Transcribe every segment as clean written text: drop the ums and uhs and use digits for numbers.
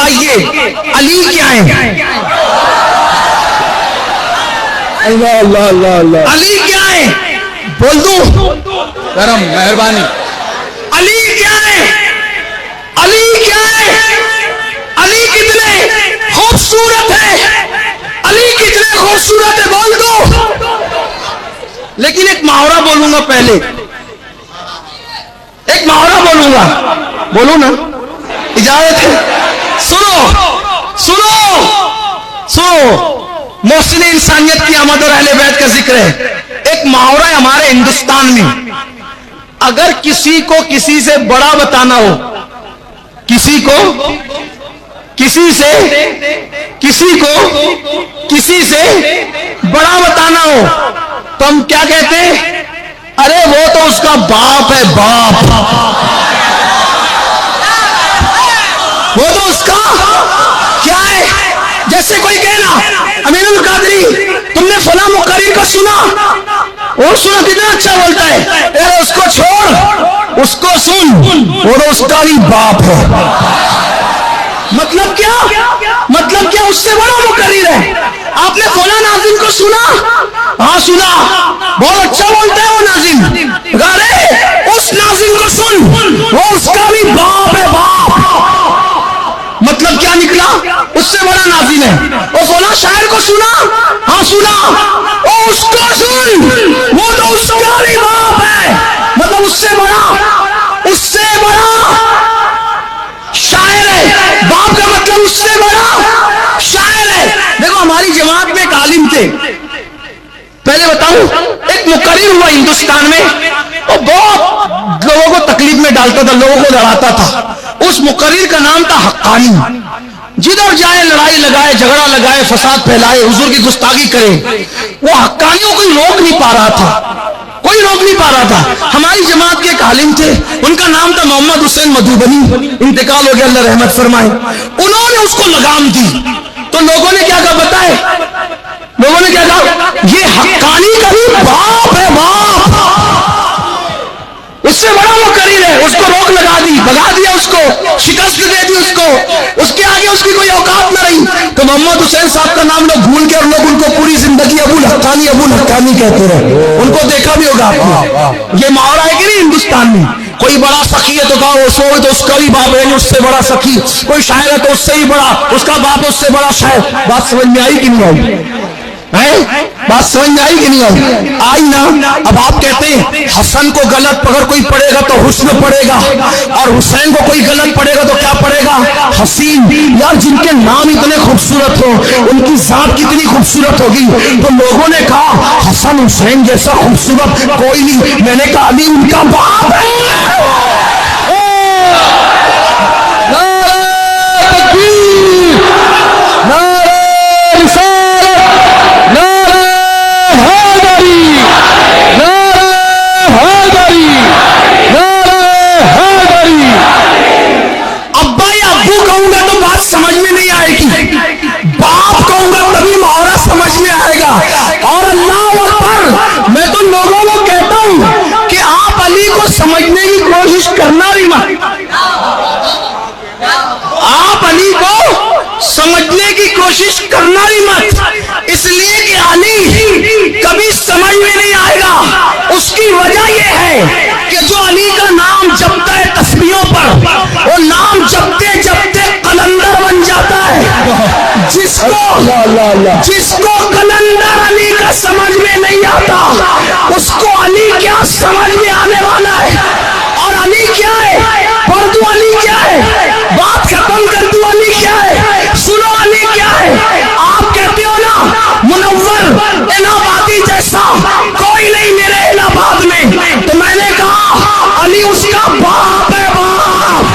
آئیے علی کیا ہے؟ اللہ اللہ اللہ اللہ، علی کیا ہے؟ بول دوں؟ کرم مہربانی. علی کیا ہے؟ علی کیا ہے؟ علی کتنے خوبصورت ہے، علی کتنے خوبصورت ہے، بول دو. لیکن ایک محاورہ بولوں گا پہلے، ایک محاورہ بولوں گا، بولو نا، اجازت ہے؟ سنو سنو سنو، محسن انسانیت کی آمد اور اہل بیت کا ذکر ہے. ایک محاورہ ہے ہمارے ہندوستان میں، اگر کسی کو کسی سے بڑا بتانا ہو، کسی کو کسی سے بڑا بتانا ہو تو ہم کیا کہتے ہیں؟ ارے وہ تو اس کا باپ ہے، باپ، وہ تو اس کا کیا ہے. جیسے کوئی کہنا امین القادری تم نے فلاں مقرر کو سنا، اور سنا کتنا اچھا بولتا ہے، ارے اس کو چھوڑ، اس کو سن، وہ تو اس کا ہی باپ ہے. مطلب کیا؟ مطلب کیا؟ اس سے بڑا مقرر ہے. آپ نے فلاں ناظم کو سنا؟ ہاں سنا، بہت اچھا بولتا ہے وہ ناظم. ارے اس ناظم کو سن، وہ اس کا بھی باپ ہے، باپ. مطلب کیا نکلا؟ اس سے بڑا ناظم ہے. وہ فلاں شاعر کو سنا؟ ہاں سنا، وہ اس کو سن، وہ تو اس کا بھی باپ ہے. مطلب اس سے بڑا شاعر ہے، باپ کا مطلب اس سے بڑا شاعر ہے. دیکھو ہماری جماعت میں ایک عالم تھے، پہلے بتاؤں، ایک مقرر ہوا ہندوستان میں، وہ بہت لوگوں کو تکلیف میں ڈالتا تھا، لوگوں کو لڑاتا تھا. اس مقرر کا نام تھا حقانی. جدھر جائے لڑائی لگائے، جھگڑا لگائے، فساد پھیلائے، حضور کی گستاخی کرے. وہ حقانیوں کوئی روک نہیں پا رہا تھا، کوئی روک نہیں پا رہا تھا. ہماری جماعت کے ایک عالم تھے، ان کا نام تھا محمد حسین مدھوبنی، انتقال ہو گیا، اللہ رحمت فرمائے. انہوں نے اس کو لگام دی تو لوگوں نے کیا کہا بتائے؟ لوگوں نے کیا کہا؟ یہ حقانی کا بھی باپ ہے، باپ، اس سے بڑا مقرر ہے. اس کو روک لگا دی، بھگا دیا، اس کو شکست دے دی، اس کو، اس کے آگے اس کی کوئی اوقات نہ رہی. تو محمد حسین صاحب کا نام لوگ بھول کے، اور لوگ ان کو پوری زندگی ابو الحقانی کہتے رہے. ان کو دیکھا بھی ہوگا آپ نے. یہ محاورہ ہے کہ نہیں ہندوستان میں؟ کوئی بڑا سخی ہے تو کہا وہ سو تو اس کا بھی باپ ہے، اس سے بڑا سخی. کوئی شاعر ہے تو اس سے ہی بڑا، اس کا باپ اس سے بڑا شاعر. بات سمجھ میں آئی کہ نہیں آئی؟ بات سمجھ میں آئی کہ نہیں آئی؟ آئی نا. اب آپ کہتے ہیں حسن کو غلط اگر کوئی پڑھے گا تو حسن پڑھے گا، اور حسین کو کوئی غلط پڑھے گا تو کیا پڑھے گا؟ حسین. یار جن کے نام اتنے خوبصورت ہو، ان کی ذات کتنی خوبصورت ہوگی. تو لوگوں نے کہا حسن حسین جیسا خوبصورت کوئی نہیں. میں نے کہا علی ان کا باپ ہے. سمجھ میں نہیں آئے گی، باپ کہوں گا تبھی محاورہ سمجھ میں آئے گا. اور اللہ اکبر، میں تو لوگوں کو کہتا ہوں کہ آپ علی کو سمجھنے کی کوشش کرنا بھی مت. آپ علی کو سمجھنے کی کوشش کرنا بھی مت، اس لیے کہ علی کبھی سمجھ میں نہیں آئے گا. اس کی وجہ یہ ہے کہ جو علی کا نام جپتا ہے تسبیحوں پر، وہ نام جپتے جپتے قلندر بن جاتا ہے. جس کو قلندر علی کا سمجھ میں نہیں آتا، اس کو علی کیا سمجھ میں آنے والا ہے. اور علی کیا ہے؟ پڑھ دو علی کیا ہے، بات ختم کر دو علی کیا ہے، سنو علی کیا ہے. آپ کہتے ہو نا منور الہ آبادی جیسا کوئی نہیں میرے الہ آباد میں، تو میں نے کہا علی اس کا باپ ہے، باپ.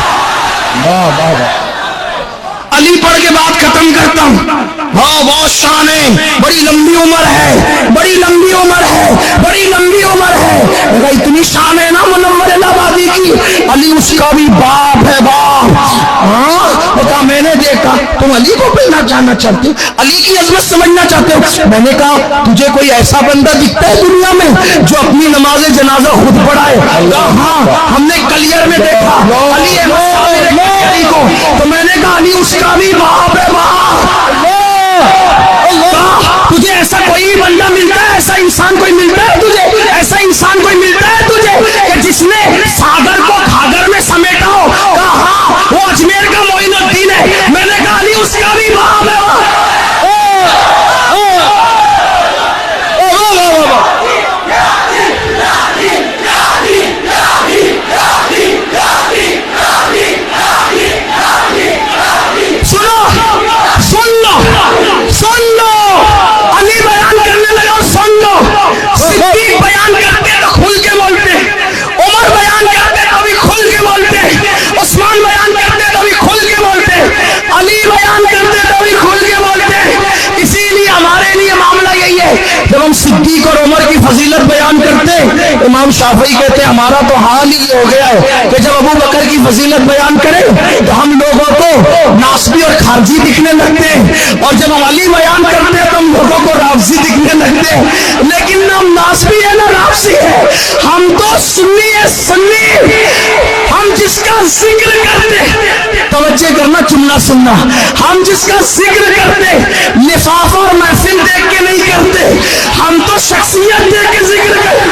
علی پڑھ کے بات ختم کرتا ہوں. ہاں بہت شان ہے، بڑی لمبی عمر ہے، بڑی لمبی عمر ہے، بڑی لمبی عمر ہے. اگر اتنی شان ہے نا منور الہ آبادی کی، علی اس کا بھی باپ ہے، باپ. ہاں بتا، میں نے دیکھا تم علی کو پہنا جاننا چاہتے ہو، علی کی عظمت سمجھنا چاہتے ہو. میں نے کہا تجھے کوئی ایسا بندہ دکھتا ہے دنیا میں جو اپنی نماز جنازہ خود پڑھائے؟ ہاں ہم نے کلیئر میں دیکھا علی کو. تو میں نے کہا علی اس کا بھی بھی باپ ہے باپ. تجھے ایسا کوئی بندہ ملتا ہے, ایسا انسان کوئی ملتا ہے تجھے, ایسا انسان کوئی ملتا ہے تجھے کہ جس نے ساگر کو گھاگر میں سمیٹا ہو؟ کہا ہاں وہ اجمیر کا معین الدین ہے. میں نے کہا علی اس کا بھی باپ ہے. جب ہم صدیق اور عمر کی فضیلت بیان کرتے, امام شافعی کہتے ہیں ہمارا تو حال ہی ہو گیا ہے کہ جب ابو بکر کی فضیلت بیان کریں تو ہم لوگوں کو ناسبی اور خارجی دکھنے لگتے ہیں, اور جب ہم علی بیان کرتے ہیں تو ہم لوگوں کو رافضی دکھنے لگتے ہیں. لیکن نہ ہم ناسبی ہے نہ رافضی ہے, ہم تو سنی ہے. سنی ہم جس کا ذکر کرتے, توجہ کرنا چننا سننا, ہم جس کا ذکر کرتے لفافہ اور محفل دیکھ کے نہیں کرتے, ہم تو شخصیت دیکھ کے ذکر کرتے.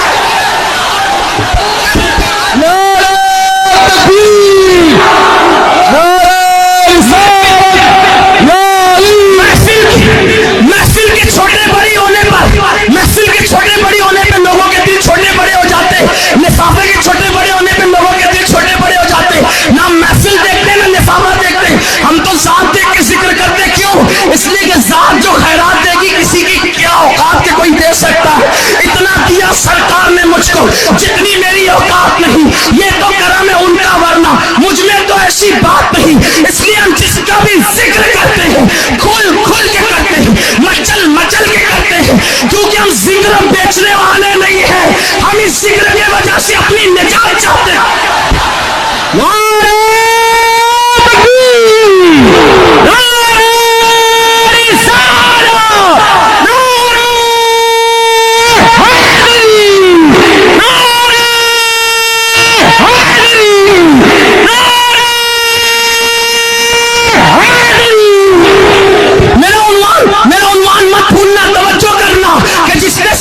محفل کے چھوٹے بڑی ہونے پر, محفل کے چھوٹے بڑی ہونے پہ لوگوں کے دل چھوٹے بڑے ہو جاتے, لفافے کے چھوٹے بڑے ہونے پہ لوگوں کے دل چھوٹے بڑے ہو جاتے. نہ محفل دیکھتے نہ لفافہ دیکھتے, ہم تو ذات دیکھ کے ذکر کرتے. کیوں؟ اس لیے کہ ذات جو خیرات دے گی کسی کی کیا اوقات کے کوئی دے سکتا ہے. اتنا دیا سرکار نے مجھ کو جتنی میری اوقات نہیں, یہ تو کرم ہے ان کا, ورنہ مجھ میں تو ایسی بات نہیں. اس لیے ہم جس کا بھی ذکر کرتے ہیں کھل کھل کے کرتے ہیں, مچل مچل کے کرتے ہیں, کیونکہ ہم ذکر بیچنے والے نہیں ہیں, ہم اس ذکر کی وجہ سے اپنی نجات چاہتے ہیں.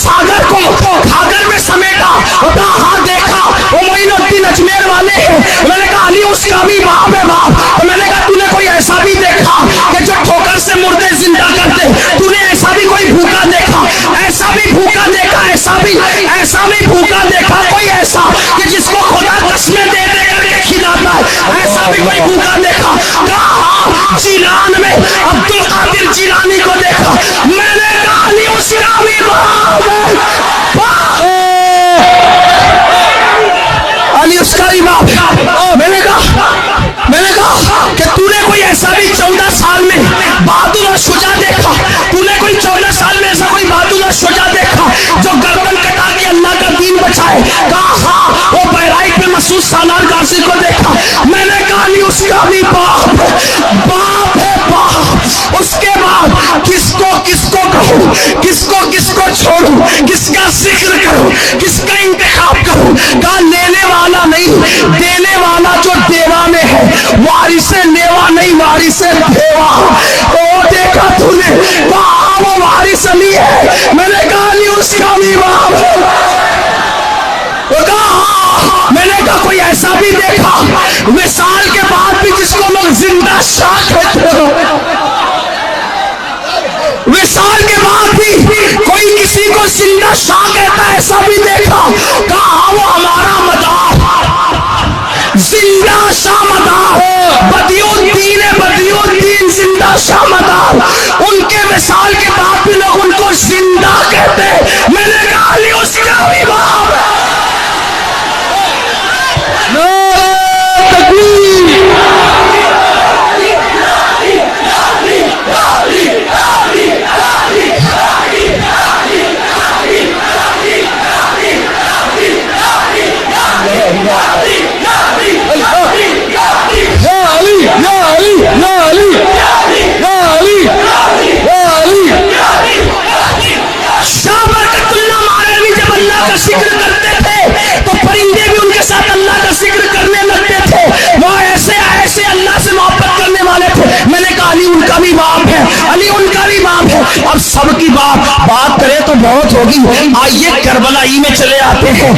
ساگر کو گھاگر میں سمیٹا, ہاں دیکھا وہ معین الدین اجمیر والے ہیں. میں نے کہا علی اس کا بھی باپ ہے باپ. میں نے کہا تو نے کوئی ایسا بھی دیکھا کہ جو ٹھوکر سے مردے زندہ کرتے, تو نے ایسا بھی کوئی بھوکا دیکھا, ایسا بھی بھوکا دیکھا, ایسا بھی بھوکا دیکھا, کوئی ایسا کہ جس کو خدا قسمیں دے دے کر کے کھلاتا ہے, ایسا بھی کوئی بھوکا دیکھا؟ کہا جیلان میں عبد القادر جیلانی کو دیکھا. میں نے کہا علی اس کا بھی باپ ہے, علی اس کا بھی باپ. میں نے کہا کہ تو نے کوئی ایسا بھی 14 سال میں بہادر اور شجاع دیکھا, تو نے کوئی 14 سال میں ایسا کوئی بہادر اور شجاع دیکھا جو گردن کٹا کے اللہ کا دین بچائے؟ کہا ہاں وہ بہرائچ میں مسعود سالار غازی کو دیکھا. میں نے کہا علی اس کا بھی باپ ہے باپ. اس کے بعد کس کو کہوں, کس کو چھوڑوں, کس کا ذکر کروں, کس کا انتخاب کروں؟ کہا لینے والا نہیں, دینے والا جو دیوا میں ہے, وارث لیوا نہیں, وارث دیوا. او دیکھا تو نے, کہا وہ وارث علی ہے. میں نے کہا علی اس کا بھی باپ ہے. میں نے کہا کوئی ایسا بھی دیکھا وصال کے بعد بھی جس کو لوگ زندہ شاہ کہتے ہیں, وصال کے بعد بھی کوئی کسی کو زندہ شاہ کہتا ہے, ایسا بھی دیکھا؟ کہا وہ ہمارا مدار زندہ شاہ مدار, بدی الدین زندہ شاہ مدار. ان کے وصال کے بعد بھی لوگ ان کو زندہ کہتے ہیں. میں نے کہا علی اس کا بھی باپ ہے. یا علی یا علی ان کا بھی باپ ہے، علی ان کا بھی باپ ہے. اب سب کی بات کرے تو بہت ہوگی. آئیے کربلا ہی میں چلے آتے ہیں.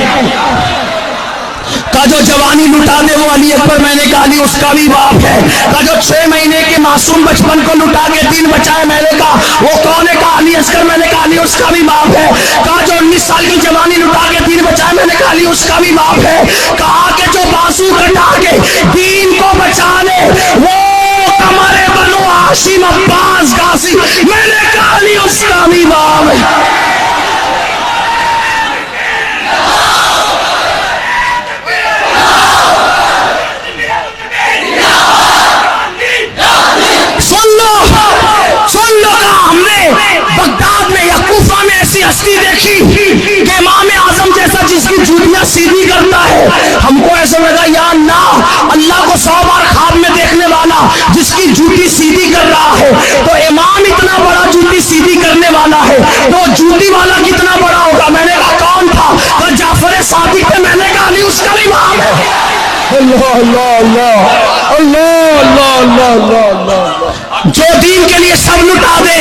کا جو جوانی لٹا دے وہ علی اکبر، میں نے کہا علی اس کا بھی باپ ہے. کا جو 6 مہینے کے معصوم بچپن کو لٹا کے دین بچائے، میں نے کہا وہ کون ہے؟ کہا علی اصغر. میں نے کہا علی اس کا بھی باپ ہے. کہا جو 19 سال کی جوانی لٹا کے دین بچائے، میں نے کہا علی اس کا بھی باپ ہے. کہا کہ جو بازو کٹا کے دین کو بچانے وہ کمر بنو ہاشم عباس غازی، میں نے کہا علی اس کا بھی باپ ہے. بغداد میں یا کوفہ میں ایسی ہستی دیکھی کہ امام اعظم جیسا جس کی جوتیاں سیدھی کرتا ہے. ہم کو ایسا لگا یا اللہ، اللہ کو 100 بار خواب میں دیکھنے والا جس کی جوتی سیدھی کر رہا ہے، تو امام اتنا بڑا جوتی سیدھی کرنے والا ہے تو جوتی والا کتنا بڑا ہوگا. میں نے کہا کون تھا؟ تو جعفر صادق تھے. میں نے کہا علی اس کا بھی امام ہے. اللہ اللہ اللہ اللہ اللہ اللہ اللہ اللہ. جو دین کے لیے سب لٹا دے،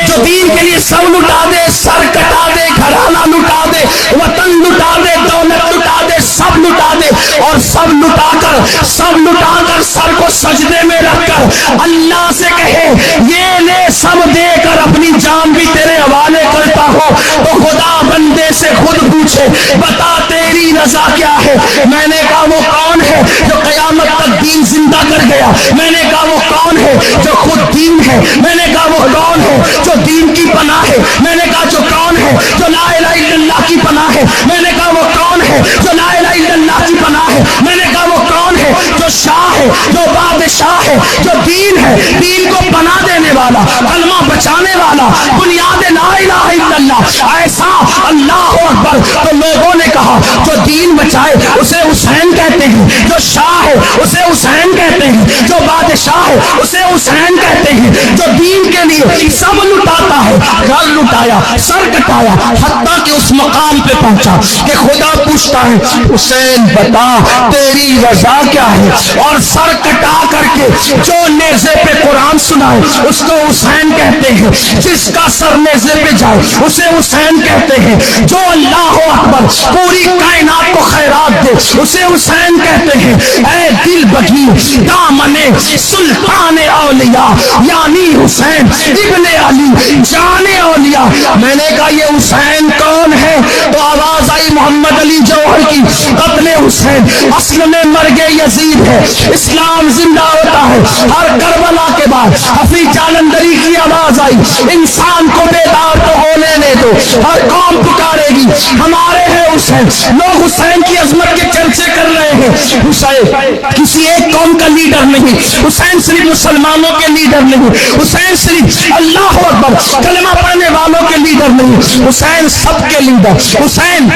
جو دین کے لیے سب لٹا دے، سر کٹا دے، گھرانہ لٹا دے، وطن لٹا دے، دولت لٹا دے، سب لٹا دے، اور سب لٹا کر سر کو سجدے میں رکھ کر اللہ سے کہے یہ لے سب دے کر اپنی جان بھی تیرے حوالے کرتا ہوں، تو خدا بندے سے خود پوچھے بتا تیری رضا کیا ہے. میں نے کہا وہ کون ہے جو قیامت تک دین زندہ کر گیا. میں نے کہا وہ کون ہے جو خود دین ہے. میں نے کہا وہ کون ہے جو دین کی پناہ ہے. میں نے کہا جو کون ہے جو لا الہ الا اللہ کی پناہ ہے. میں نے کہا وہ کون ہے جو لا الہ الا اللہ کی پناہ ہے. میں نے کہا وہ کون ہے جو شاہ ہے، جو بادشاہ ہے، جو دین ہے، دین کو پناہ دینے والا، کلمہ بچانے والا، بنیاد لا الہ الا اللہ، ایسا اللہ اکبر. تو لوگوں نے کہا جو دین بچائے اسے حسین کہتے ہیں، جو شاہ ہے اسے حسین کہتے ہیں، جو بادشاہ ہے اسے حسین کہتے ہیں، جو دین کے لیے سب لٹاتا ہے. گھر لٹایا، سر کٹایا، حتیٰ کہ اس مقام پہ پہنچا کہ خدا پوچھتا ہے حسین بتا تیری رضا کیا ہے. اور سر کٹا کر کے جو نیزے پہ قرآن سنائے اس کو حسین کہتے ہیں، جس کا سر نیزے پہ جائے اسے حسین کہتے ہیں، جو اللہ اکبر پوری کائنات کو خیرات دے اسے حسین کہتے ہیں. اے دل بگی دامن سلطان اولیاء یعنی حسین ابن علی جان اولیاء. میں نے کہا یہ حسین کون ہے؟ تو آواز آئی محمد علی جوہر کی، قتل حسین اصل میں مرگ یزید ہے، اسلام زندہ ہوتا ہے. ہر کربلا کے بعد حفیظ جالندری کی آواز آئی انسان کو بیدار تو ہو لینے دو، ہر قوم پکارے گی ہمارے ہیں حسین. لوگ حسین کی عظمت کے چرچے کر رہے ہیں. حسین کسی ایک قوم کا لیڈر نہیں، حسین صرف مسلمانوں کے لیڈر نہیں، حسین صرف اللہ اکبر کلمہ پڑھنے والوں کے لیڈر نہیں، حسین سب کے لیڈر، حسین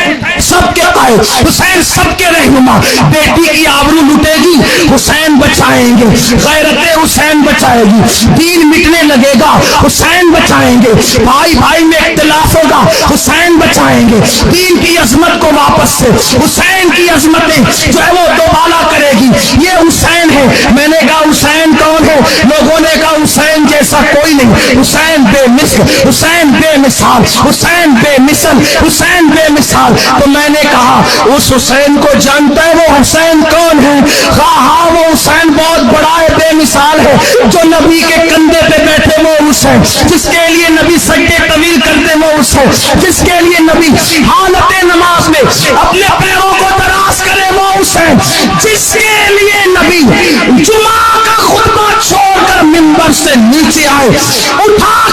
سب کے قائد، حسین سب کے رہنما. بیٹی کی آبرو لٹے گی حسین بچائیں گے، غیرت حسین بچائے گی، دین مٹنے لگے گا حسین بچائیں گے، بھائی بھائی میں اختلاف ہوگا حسین بچائیں گے، دین کی عظمت کو واپس سے حسین کی عظمتیں جو ہے وہ دوبالا کرے گی. یہ حسین ہے. میں نے کہا حسین کون ہے؟ لوگوں نے کہا حسین جیسا کوئی نہیں، حسین بے مثل، حسین بے مثال، حسین بے مثل، حسین بے مثال. تو میں نے کہا اس حسین کو جانتا ہے وہ حسین کون ہے؟ ہاں وہ حسین بہت بڑا ہے، بے مثال ہے. جو نبی کے کندھے پہ بیٹھے وہ حسین، جس کے لیے نبی سجدے طویل کرتے وہ حسین، جس کے لیے نبی حالت نماز میں اپنے پیروں کو دراز کرے وہ حسین، جس کے لیے نبی جمعہ کا خطبہ چھوڑ کر منبر سے نیچے آئے، اٹھا